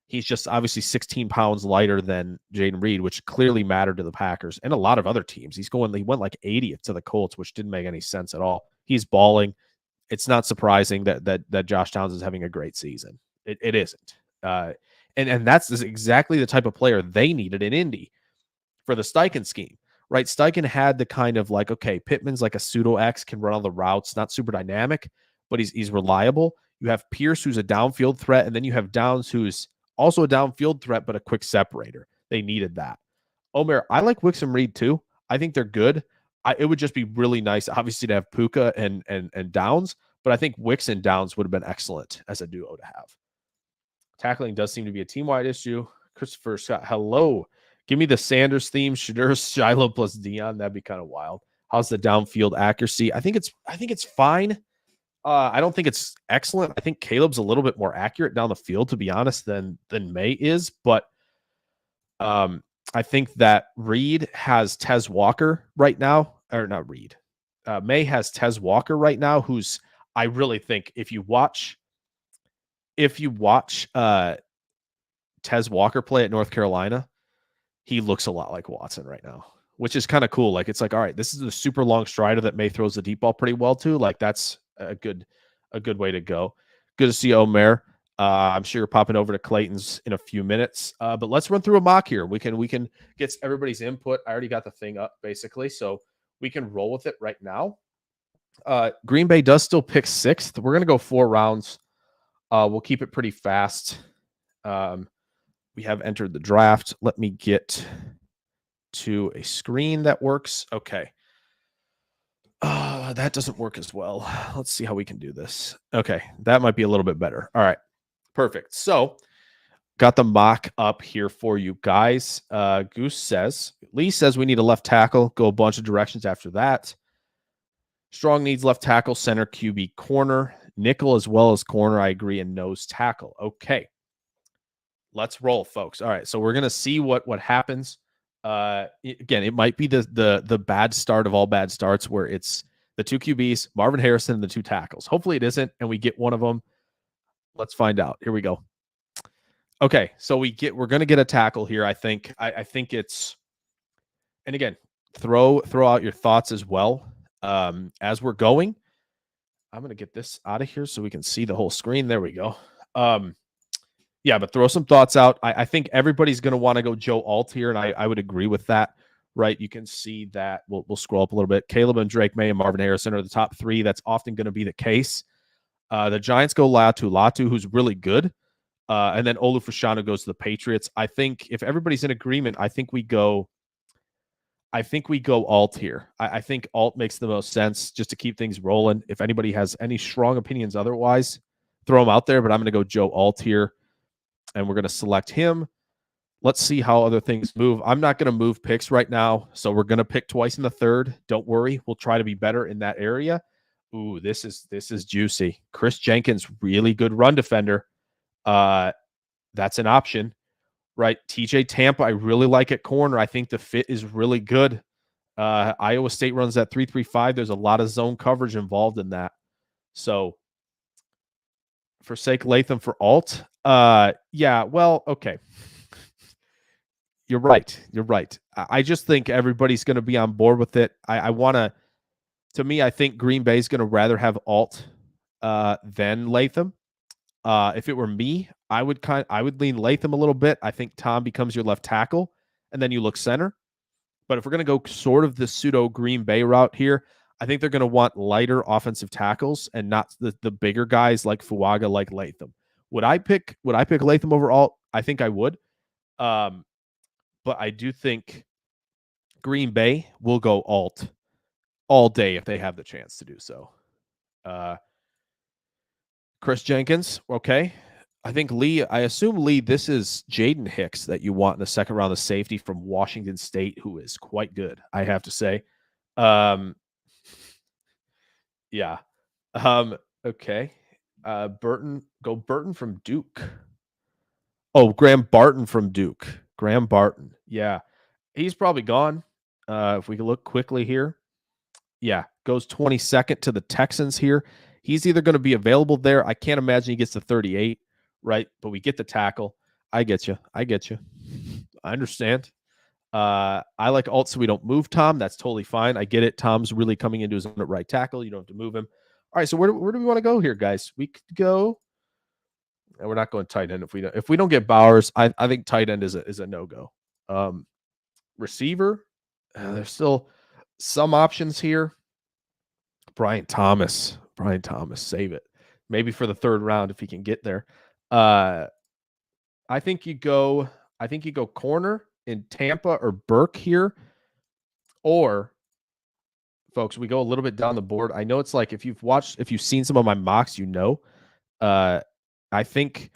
He's just obviously 16 pounds lighter than Jaden Reed, which clearly mattered to the Packers and a lot of other teams. He went like 80th to the Colts, which didn't make any sense at all. He's balling. It's not surprising that Josh Downs is having a great season. It isn't. And that's exactly the type of player they needed in Indy for the Steichen scheme, right? Steichen had the kind of like, okay, Pittman's like a pseudo X, can run all the routes, not super dynamic, but he's reliable. You have Pierce, who's a downfield threat, and then you have Downs, who's also a downfield threat, but a quick separator. They needed that. Omer, I like Wicks and Reed too. I think they're good. It would just be really nice, obviously, to have Puka and Downs, but I think Wicks and Downs would have been excellent as a duo to have. Tackling does seem to be a team-wide issue. Christopher Scott, hello. Give me the Sanders theme, Shadur, Shiloh plus Dion. That'd be kind of wild. How's the downfield accuracy? I think it's fine. I don't think it's excellent. I think Caleb's a little bit more accurate down the field, to be honest, than May is. But I think that Reed has Tez Walker right now, or not Reed. May has Tez Walker right now, who's, I really think if you watch Tez Walker play at North Carolina, he looks a lot like Watson right now, which is kind of cool. Like, it's like, all right, this is a super long strider that May throws the deep ball pretty well too. Like, that's a good way to go. Good to see Omer. I'm sure you're popping over to Clayton's in a few minutes. But let's run through a mock here. We can get everybody's input. I already got the thing up basically, so we can roll with it right now. Green Bay does still pick 6th. We're gonna go 4 rounds. We'll keep it pretty fast. We have entered the draft. Let me get to a screen that works. Okay. That doesn't work as well. Let's see how we can do this. Okay, that might be a little bit better. All right, perfect. So got the mock up here for you guys. Lee says we need a left tackle. Go a bunch of directions after that. Strong needs left tackle, center, QB, corner. nickel as well as corner, I agree, and nose tackle. Okay. Let's roll, folks. All right, so we're gonna see what happens. Again, it might be the bad start of all bad starts, where it's the two QBs, Marvin Harrison, and the two tackles. Hopefully, it isn't, and we get one of them. Let's find out. Here we go. Okay, so we're gonna get a tackle here. I think. I think it's. And again, throw out your thoughts as well as we're going. I'm gonna get this out of here so we can see the whole screen. There we go. Yeah, but throw some thoughts out. I think everybody's going to want to go Joe Alt here, and I would agree with that, right? You can see that. We'll scroll up a little bit. Caleb and Drake May and Marvin Harrison are the top three. That's often going to be the case. The Giants go Latu, who's really good. And then Olu Fashanu goes to the Patriots. I think if everybody's in agreement, I think we go Alt here. I think Alt makes the most sense just to keep things rolling. If anybody has any strong opinions otherwise, throw them out there, but I'm going to go Joe Alt here. And we're going to select him. Let's see how other things move. I'm not going to move picks right now, so we're going to pick twice in the third. Don't worry. We'll try to be better in that area. Ooh, this is juicy. Chris Jenkins, really good run defender. That's an option, right? TJ Tampa, I really like at corner. I think the fit is really good. Iowa State runs that 3-3-5. There's a lot of zone coverage involved in that. So forsake Latham for Alt. Yeah, well, okay. You're right. I just think everybody's going to be on board with it. To me, I think Green Bay is going to rather have Alt than Latham. If it were me, I would lean Latham a little bit. I think Tom becomes your left tackle, and then you look center. But if we're going to go sort of the pseudo Green Bay route here, I think they're going to want lighter offensive tackles and not the bigger guys like Fuaga, like Latham. Would I pick Latham over Alt? I think I would. But I do think Green Bay will go Alt all day if they have the chance to do so. Chris Jenkins, okay. I assume Lee, this is Jaden Hicks that you want in the second round of safety from Washington State, who is quite good, I have to say. Yeah. Okay. Burton from Duke. Oh, Graham Barton from Duke. Graham Barton. Yeah. He's probably gone. If we can look quickly here. Yeah. Goes 22nd to the Texans here. He's either going to be available there. I can't imagine he gets to 38, right? But we get the tackle. I get you. I understand. I like Alt so we don't move Tom. That's totally fine. I get it. Tom's really coming into his own at right tackle. You don't have to move him. All right, so where do we want to go here, guys? We could go, and we're not going tight end if we don't get Bowers. I think tight end is a no-go. Receiver, there's still some options here. Brian Thomas, save it. Maybe for the third round if he can get there. I think you go corner in Tampa or Burke here. Or, folks, we go a little bit down the board. I know it's like if you've seen some of my mocks, I think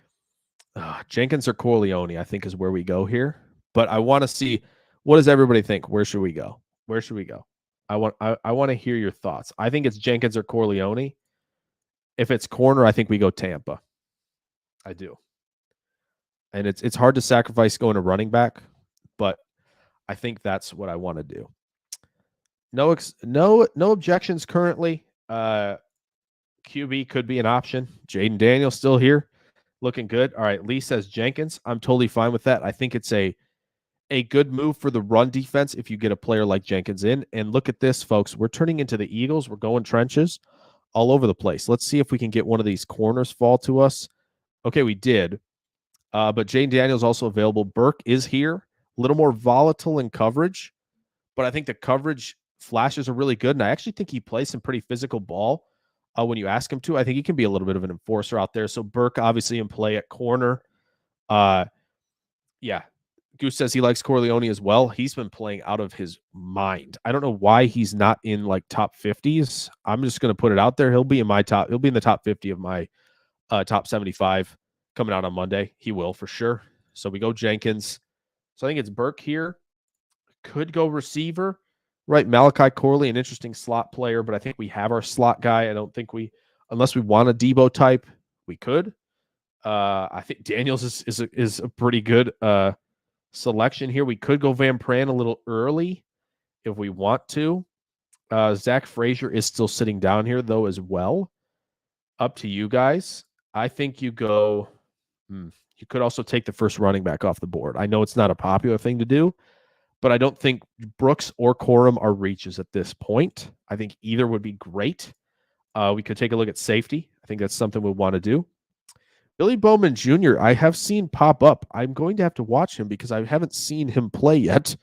Jenkins or Corleone, I think, is where we go here. But I want to see, what does everybody think? Where should we go? I want to hear your thoughts. I think it's Jenkins or Corleone. If it's corner, I think we go Tampa. I do. And it's hard to sacrifice going to running back, but I think that's what I want to do. No objections currently. QB could be an option. Jaden Daniels still here, looking good. All right, Lee says Jenkins. I'm totally fine with that. I think it's a good move for the run defense if you get a player like Jenkins in. And look at this, folks. We're turning into the Eagles. We're going trenches all over the place. Let's see if we can get one of these corners fall to us. Okay, we did. But Jaden Daniels also available. Burke is here. A little more volatile in coverage, but I think the coverage flashes are really good. And I actually think he plays some pretty physical ball when you ask him to. I think he can be a little bit of an enforcer out there. So Burke obviously in play at corner. Yeah. Goose says he likes Corleone as well. He's been playing out of his mind. I don't know why he's not in like top 50s. I'm just going to put it out there. He'll be in the top 50 of my top 75 coming out on Monday. He will for sure. So we go Jenkins. So I think it's Burke here. Could go receiver, right? Malachi Corley, an interesting slot player, but I think we have our slot guy. I don't think we Unless we want a Debo type, we could. I think Daniels is a pretty good selection here. We could go Van Pran a little early if we want to. Zach Frazier is still sitting down here, though, as well. Up to you guys. I think you go. You could also take the first running back off the board. I know it's not a popular thing to do, but I don't think Brooks or Corum are reaches at this point. I think either would be great. We could take a look at safety. I think that's something we want to do. Billy Bowman Jr., I have seen pop up. I'm going to have to watch him because I haven't seen him play yet,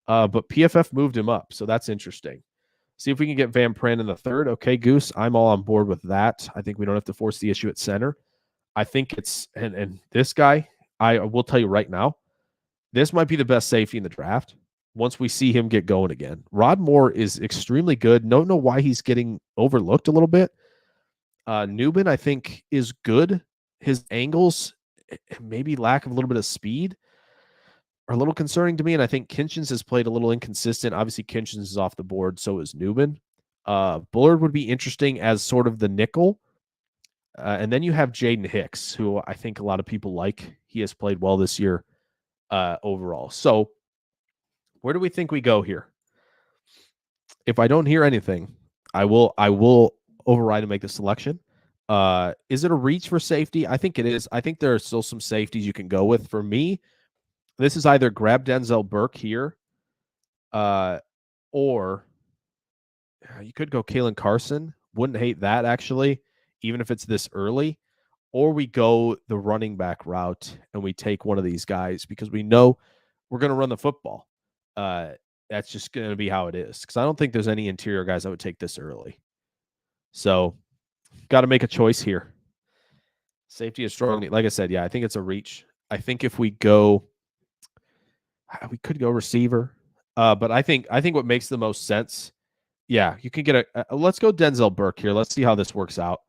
but PFF moved him up, so that's interesting. See if we can get Van Pran in the third. Okay, Goose, I'm all on board with that. I think we don't have to force the issue at center. I think it's, and this guy, I will tell you right now, this might be the best safety in the draft once we see him get going again. Rod Moore is extremely good. Don't know why he's getting overlooked a little bit. Newman, I think, is good. His angles, maybe lack of a little bit of speed, are a little concerning to me. And I think Kinchins has played a little inconsistent. Obviously, Kinchins is off the board. So is Newman. Bullard would be interesting as sort of the nickel. And then you have Jaden Hicks, who I think a lot of people like. He has played well this year overall. So where do we think we go here? If I don't hear anything, I will override and make the selection. Is it a reach for safety? I think it is. I think there are still some safeties you can go with. For me, this is either grab Denzel Burke here, or you could go Kalen Carson. Wouldn't hate that, actually, even if it's this early. Or we go the running back route and we take one of these guys because we know we're going to run the football. That's just going to be how it is, because I don't think there's any interior guys that would take this early. So got to make a choice here. Safety is strong. Like I said, yeah, I think it's a reach. I think if we go, we could go receiver. But I think what makes the most sense, yeah, you can get let's go Denzel Burke here. Let's see how this works out.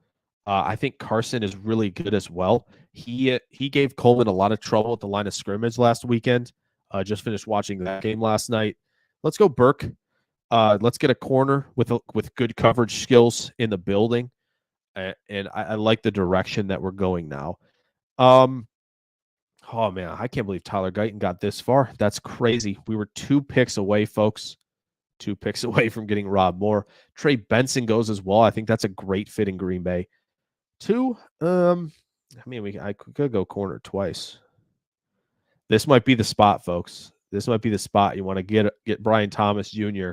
I think Carson is really good as well. He gave Coleman a lot of trouble at the line of scrimmage last weekend. Just finished watching that game last night. Let's go Burke. Let's get a corner with good coverage skills in the building. And I like the direction that we're going now. Oh, man, I can't believe Tyler Guyton got this far. That's crazy. We were 2 picks away, folks. 2 picks away from getting Rob Moore. Trey Benson goes as well. I think that's a great fit in Green Bay. 2, I could go corner twice. This might be the spot, folks. This might be the spot. You want to get Brian Thomas Jr.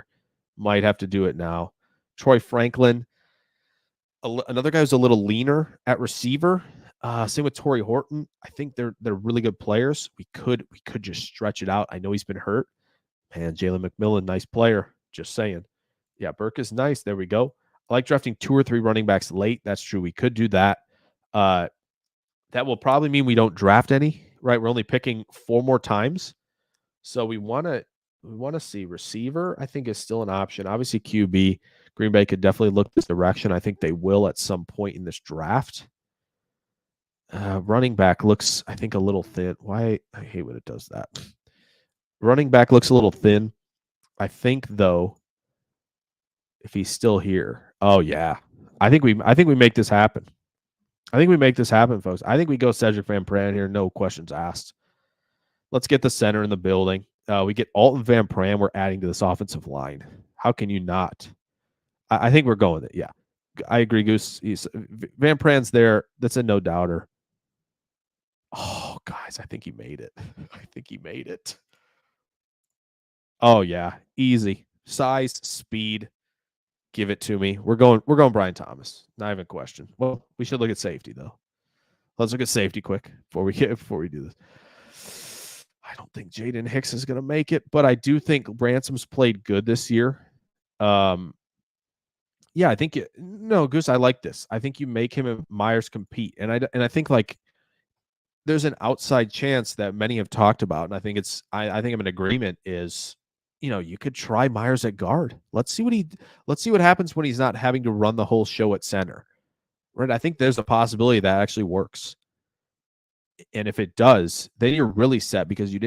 Might have to do it now. Troy Franklin, another guy who's a little leaner at receiver. Same with Torrey Horton. I think they're really good players. We could just stretch it out. I know he's been hurt. Man, Jalen McMillan, nice player. Just saying. Yeah, Burke is nice. There we go. I like drafting 2 or 3 running backs late. That's true. We could do that. That will probably mean we don't draft any, right? We're only picking 4 more times. So we want to see receiver, I think, is still an option. Obviously, QB, Green Bay could definitely look this direction. I think they will at some point in this draft. Running back looks, I think, a little thin. Why? I hate when it does that. Running back looks a little thin. I think, though, if he's still here. Oh, yeah. I think we make this happen. I think we make this happen, folks. I think we go Cedric Van Pran here, no questions asked. Let's get the center in the building. We get Alton Van Pran. We're adding to this offensive line. How can you not? I think we're going it. Yeah, I agree, Goose. Van Pran's there. That's a no doubter. Oh, guys, I think he made it. I think he made it. Oh yeah, easy. Size, speed. Give it to me. We're going Brian Thomas. Not even a question. Well, we should look at safety though. Let's look at safety quick before we do this. I don't think Jaden Hicks is going to make it, but I do think Ransom's played good this year. Yeah, I think Goose, I like this. I think you make him and Myers compete, and I think like there's an outside chance that many have talked about, and I think I'm in agreement is, you could try Myers at guard. Let's see what happens when he's not having to run the whole show at center. Right? I think there's a possibility that actually works. And if it does, then you're really set because you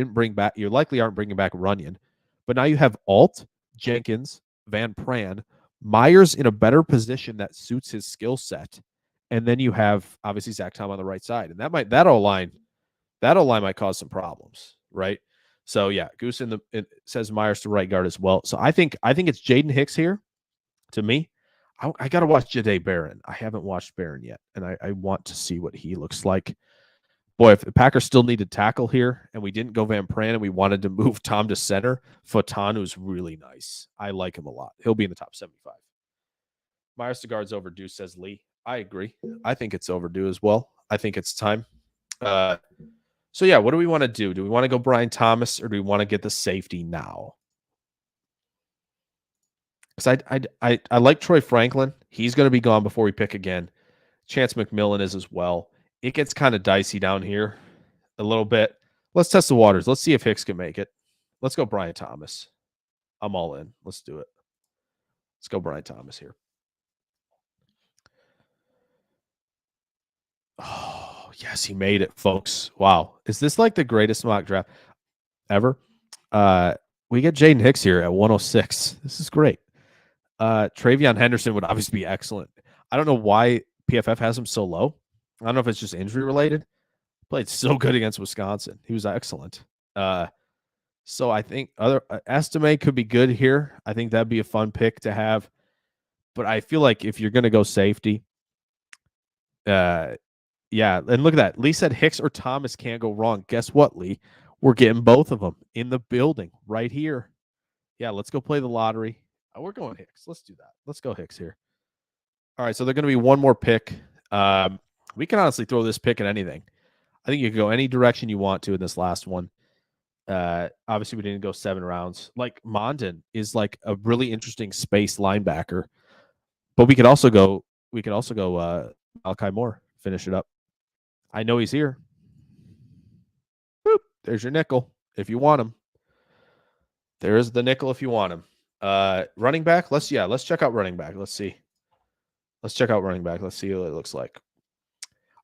likely aren't bringing back Runyon. But now you have Alt, Jenkins, Van Pran, Myers in a better position that suits his skill set. And then you have obviously Zach Tom on the right side. And that O-line might cause some problems, right? So yeah, Goose it says Myers to right guard as well. So I think it's Jaden Hicks here. To me, I got to watch Jahdae Barron. I haven't watched Barron yet, and I want to see what he looks like. Boy, if the Packers still need to tackle here, and we didn't go Van Pran, and we wanted to move Tom to center, Fatanu's really nice. I like him a lot. He'll be in the top 75. Myers to guard's overdue, says Lee. I agree. I think it's overdue as well. I think it's time. So yeah, what do we want to do? Do we want to go Brian Thomas, or do we want to get the safety now? Because I like Troy Franklin. He's going to be gone before we pick again. Chance McMillan is as well. It gets kind of dicey down here a little bit. Let's test the waters. Let's see if Hicks can make it. Let's go Brian Thomas. I'm all in. Let's do it. Let's go Brian Thomas here. Oh, yes, he made it, folks. Wow. Is this like the greatest mock draft ever? We get Jaden Hicks here at 106. This is great. Travion Henderson would obviously be excellent. I don't know why PFF has him so low. I don't know if it's just injury related. Played so good against Wisconsin. He was excellent. So I think Estime could be good here. I think that'd be a fun pick to have. But I feel like if you're going to go safety, yeah, and look at that. Lee said Hicks or Thomas can't go wrong. Guess what, Lee? We're getting both of them in the building right here. Yeah, let's go play the lottery. Oh, we're going Hicks. Let's do that. Let's go Hicks here. All right, so they're going to be one more pick. We can honestly throw this pick at anything. I think you can go any direction you want to in this last one. Obviously, we didn't go 7 rounds. Like, Mondon is like a really interesting space linebacker. But we could also go Malachi Moore, finish it up. I know he's here. Boop. There's your nickel if you want him. There is the nickel if you want him. Running back. Let's check out running back. Let's see. Let's check out running back. Let's see what it looks like.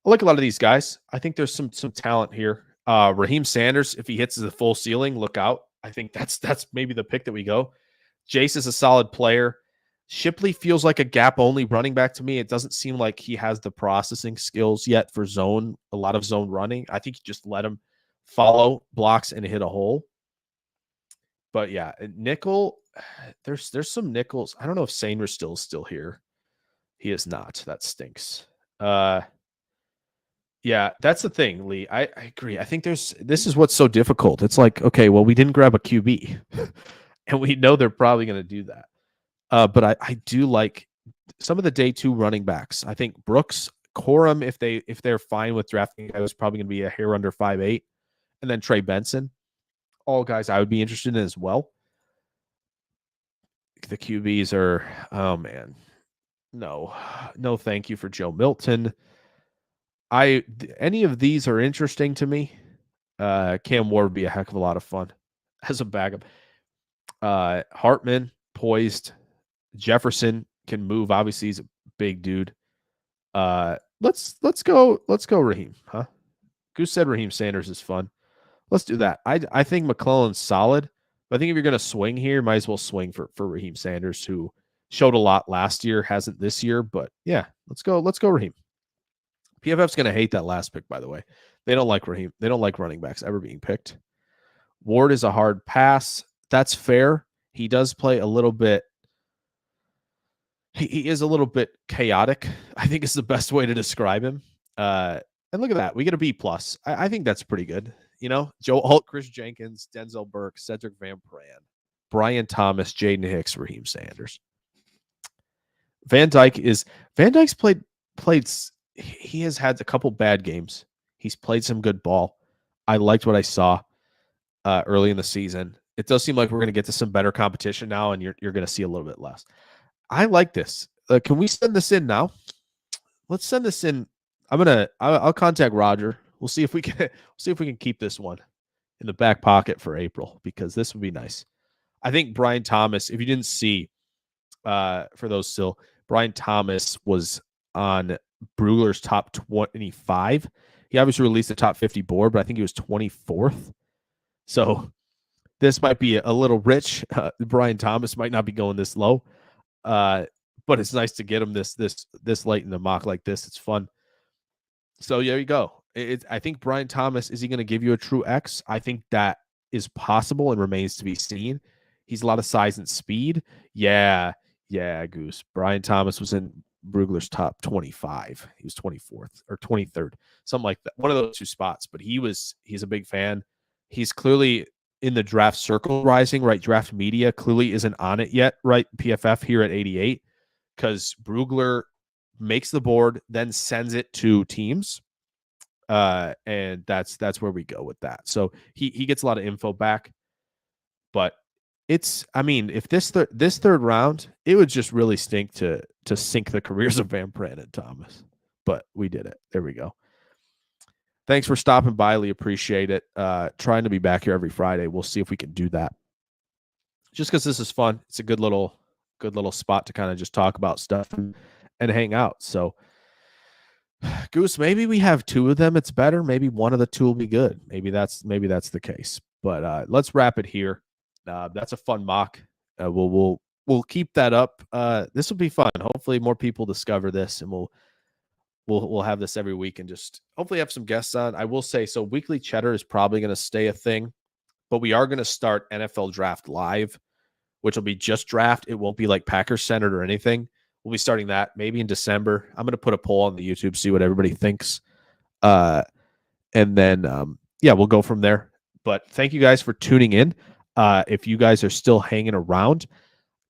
I like a lot of these guys. I think there's some talent here. Raheem Sanders, if he hits the full ceiling, look out. I think that's maybe the pick that we go. Jace is a solid player. Shipley feels like a gap-only running back to me. It doesn't seem like he has the processing skills yet for a lot of zone running. I think you just let him follow blocks and hit a hole. But yeah, nickel, there's some nickels. I don't know if Saner's still here. He is not. That stinks. Yeah, that's the thing, Lee. I agree. I think this is what's so difficult. It's like, okay, well, we didn't grab a QB, and we know they're probably going to do that. But I do like some of the day 2 running backs. I think Brooks, Corum, if they're fine with drafting, I was probably going to be a hair under 5'8", and then Trey Benson, all guys I would be interested in as well. The QBs are, oh man, no, thank you for Joe Milton. Any of these are interesting to me. Cam Ward would be a heck of a lot of fun as a backup. Hartman, poised. Jefferson can move. Obviously, he's a big dude. Let's go Raheem, huh? Goose said Raheem Sanders is fun. Let's do that. I think McClellan's solid, but I think if you're going to swing here, might as well swing for Raheem Sanders, who showed a lot last year, hasn't this year, but yeah, let's go Raheem. PFF's going to hate that last pick, by the way. They don't like Raheem. They don't like running backs ever being picked. Ward is a hard pass. That's fair. He does play a little bit. He is a little bit chaotic, I think is the best way to describe him. And look at that. We get a B+. I think that's pretty good. You know, Joe Alt, Chris Jenkins, Denzel Burke, Cedric Van Pran, Brian Thomas, Jaden Hicks, Raheem Sanders. Van Dyke's played. He has had a couple bad games. He's played some good ball. I liked what I saw early in the season. It does seem like we're going to get to some better competition now, and you're going to see a little bit less. I like this. Can we send this in now? Let's send this in. I'll contact Roger. We'll see if we can keep this one in the back pocket for April, because this would be nice. I think Brian Thomas, if you didn't see, for those still, Brian Thomas was on Brugler's top 25. He obviously released the top 50 board, but I think he was 24th. So this might be a little rich. Brian Thomas might not be going this low. but it's nice to get him this late in the mock like this. It's fun. So there you go. I think Brian Thomas, is he going to give you a true X? I think that is possible and remains to be seen. He's a lot of size and speed. Yeah, Goose. Brian Thomas was in Brugler's top 25. He was 24th or 23rd, something like that. One of those two spots. But he's a big fan. He's clearly in the draft circle rising, right? Draft media clearly isn't on it yet, right? PFF here at 88, because Brugler makes the board, then sends it to teams. And that's where we go with that. So he gets a lot of info back, but if this third round, it would just really stink to sink the careers of Van Pran and Thomas, but we did it. There we go. Thanks for stopping by. Lee, appreciate it. Trying to be back here every Friday. We'll see if we can do that. Just because this is fun. It's a good little spot to kind of just talk about stuff and hang out. So Goose, maybe we have two of them. It's better. Maybe one of the two will be good. Maybe that's the case. But let's wrap it here. That's a fun mock. We'll keep that up. This will be fun. Hopefully more people discover this, and we'll have this every week and just hopefully have some guests on. I will say, so Weekly Cheddar is probably going to stay a thing, but we are going to start NFL Draft Live, which will be just draft. It won't be like Packers centered or anything. We'll be starting that maybe in December. I'm going to put a poll on the YouTube, see what everybody thinks. And then, we'll go from there. But thank you guys for tuning in. If you guys are still hanging around,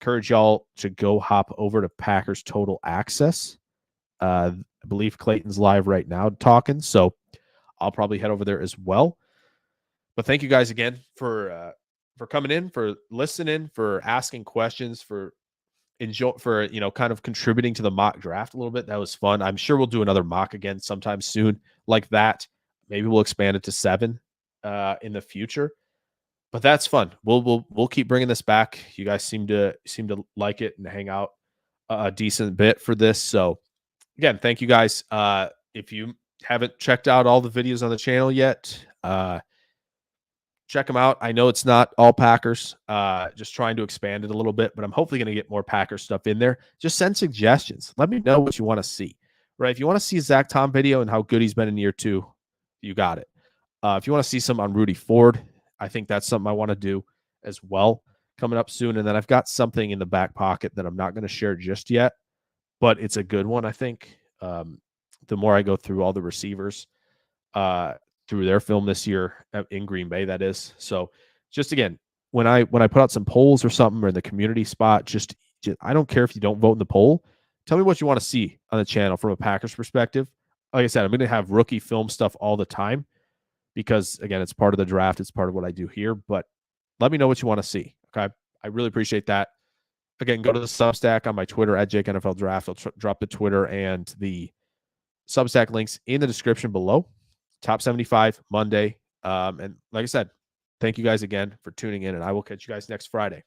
encourage y'all to go hop over to Packers Total Access. I believe Clayton's live right now talking, so I'll probably head over there as well. But thank you guys again for coming in, for listening, for asking questions, for kind of contributing to the mock draft a little bit. That was fun. I'm sure we'll do another mock again sometime soon like that. Maybe we'll expand it to 7 in the future. But that's fun. We'll keep bringing this back. You guys seem to like it and hang out a decent bit for this. So again, thank you guys. If you haven't checked out all the videos on the channel yet, check them out. I know it's not all Packers, just trying to expand it a little bit, but I'm hopefully going to get more Packers stuff in there. Just send suggestions. Let me know what you want to see, right? If you want to see a Zach Tom video and how good he's been in year 2, you got it. If you want to see some on Rudy Ford, I think that's something I want to do as well coming up soon. And then I've got something in the back pocket that I'm not going to share just yet, but it's a good one, I think. The more I go through all the receivers through their film this year in Green Bay, that is. So just again, when I put out some polls or something or in the community spot, just I don't care if you don't vote in the poll. Tell me what you want to see on the channel from a Packers perspective. Like I said, I'm going to have rookie film stuff all the time because, again, it's part of the draft. It's part of what I do here. But let me know what you want to see, okay? I really appreciate that. Again, go to the Substack on my Twitter at JakeNFLDraft. I'll drop the Twitter and the Substack links in the description below. Top 75 Monday. And like I said, thank you guys again for tuning in, and I will catch you guys next Friday.